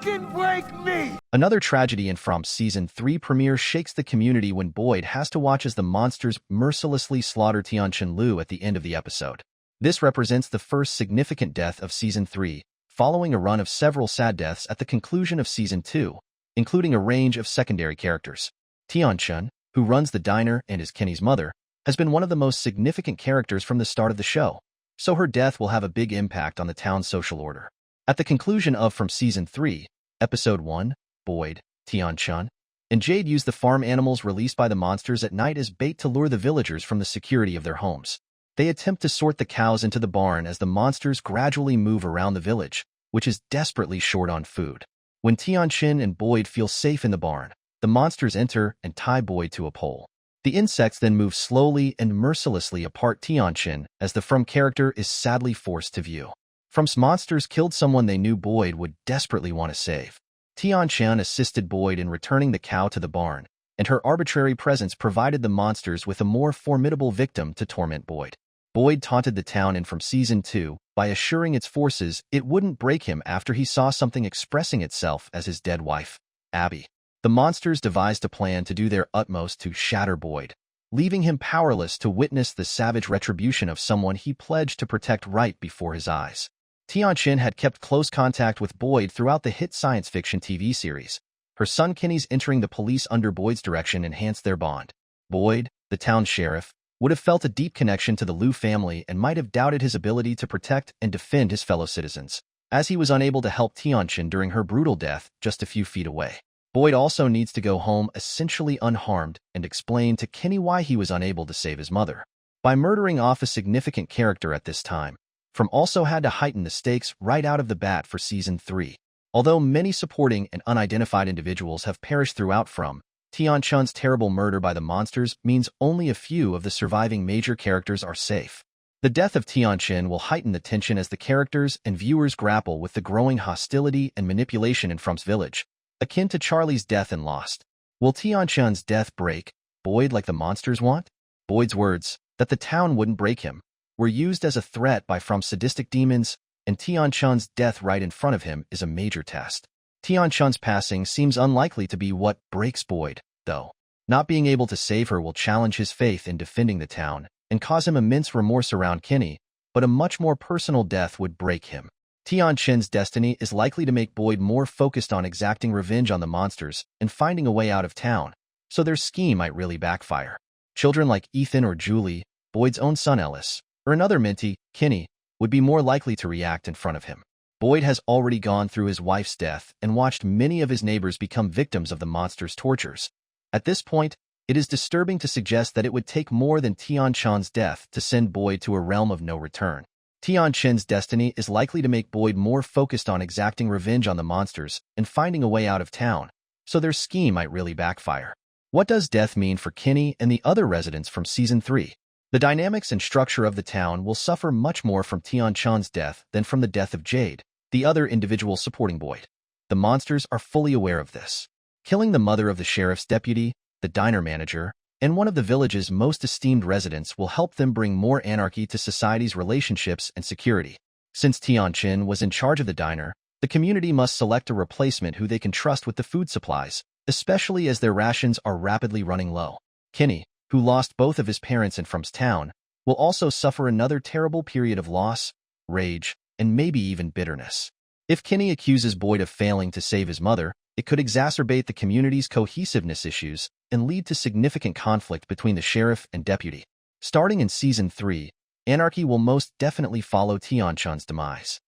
can break me! Another tragedy in From Season 3 premiere shakes the community when Boyd has to watch as the monsters mercilessly slaughter Tian-Chen Liu at the end of the episode. This represents the first significant death of Season 3, following a run of several sad deaths at the conclusion of Season 2, including a range of secondary characters. Tian-Chen, who runs the diner and is Kenny's mother, has been one of the most significant characters from the start of the show, so her death will have a big impact on the town's social order. At the conclusion of From Season 3, Episode 1, Boyd, Tian-Chen, and Jade use the farm animals released by the monsters at night as bait to lure the villagers from the security of their homes. They attempt to sort the cows into the barn as the monsters gradually move around the village, which is desperately short on food. When Tian-Chen and Boyd feel safe in the barn, the monsters enter and tie Boyd to a pole. The insects then move slowly and mercilessly apart Tian-Chen as the From character is sadly forced to view. From's monsters killed someone they knew Boyd would desperately want to save. Tian-Chen assisted Boyd in returning the cow to the barn, and her arbitrary presence provided the monsters with a more formidable victim to torment Boyd. Boyd taunted the town in From Season 2 by assuring its forces it wouldn't break him after he saw something expressing itself as his dead wife, Abby. The monsters devised a plan to do their utmost to shatter Boyd, leaving him powerless to witness the savage retribution of someone he pledged to protect right before his eyes. Tian-Chen had kept close contact with Boyd throughout the hit science fiction TV series. Her son Kenny's entering the police under Boyd's direction enhanced their bond. Boyd, the town sheriff, would have felt a deep connection to the Liu family and might have doubted his ability to protect and defend his fellow citizens, as he was unable to help Tian-Chen during her brutal death just a few feet away. Boyd also needs to go home essentially unharmed and explain to Kenny why he was unable to save his mother. By murdering off a significant character at this time, From also had to heighten the stakes right out of the bat for Season 3. Although many supporting and unidentified individuals have perished throughout From, Tian-Chen's terrible murder by the monsters means only a few of the surviving major characters are safe. The death of Tian-Chen will heighten the tension as the characters and viewers grapple with the growing hostility and manipulation in From's village, akin to Charlie's death in Lost. Will Tian-Chen's death break Boyd like the monsters want? Boyd's words, that the town wouldn't break him, were used as a threat by From's sadistic demons, and Tian-Chen's death right in front of him is a major test. Tian-Chen's passing seems unlikely to be what breaks Boyd, though. Not being able to save her will challenge his faith in defending the town and cause him immense remorse around Kenny, but a much more personal death would break him. Tian-Chen's destiny is likely to make Boyd more focused on exacting revenge on the monsters and finding a way out of town, so their scheme might really backfire. Children like Ethan or Julie, Boyd's own son Ellis, or another mentee, Kenny, would be more likely to react in front of him. Boyd has already gone through his wife's death and watched many of his neighbors become victims of the monster's tortures. At this point, it is disturbing to suggest that it would take more than Tian-Chen's death to send Boyd to a realm of no return. Tian-Chen's destiny is likely to make Boyd more focused on exacting revenge on the monsters and finding a way out of town, so their scheme might really backfire. What does death mean for Kenny and the other residents from Season 3? The dynamics and structure of the town will suffer much more from Tian-Chen's death than from the death of Jade, the other individual supporting Boyd. The monsters are fully aware of this. Killing the mother of the sheriff's deputy, the diner manager, and one of the village's most esteemed residents will help them bring more anarchy to society's relationships and security. Since Tian-Chen was in charge of the diner, the community must select a replacement who they can trust with the food supplies, especially as their rations are rapidly running low. Kenny, who lost both of his parents in From's town, will also suffer another terrible period of loss, rage, and maybe even bitterness. If Kenny accuses Boyd of failing to save his mother, it could exacerbate the community's cohesiveness issues and lead to significant conflict between the sheriff and deputy. Starting in Season 3, anarchy will most definitely follow Tian-Chen's demise.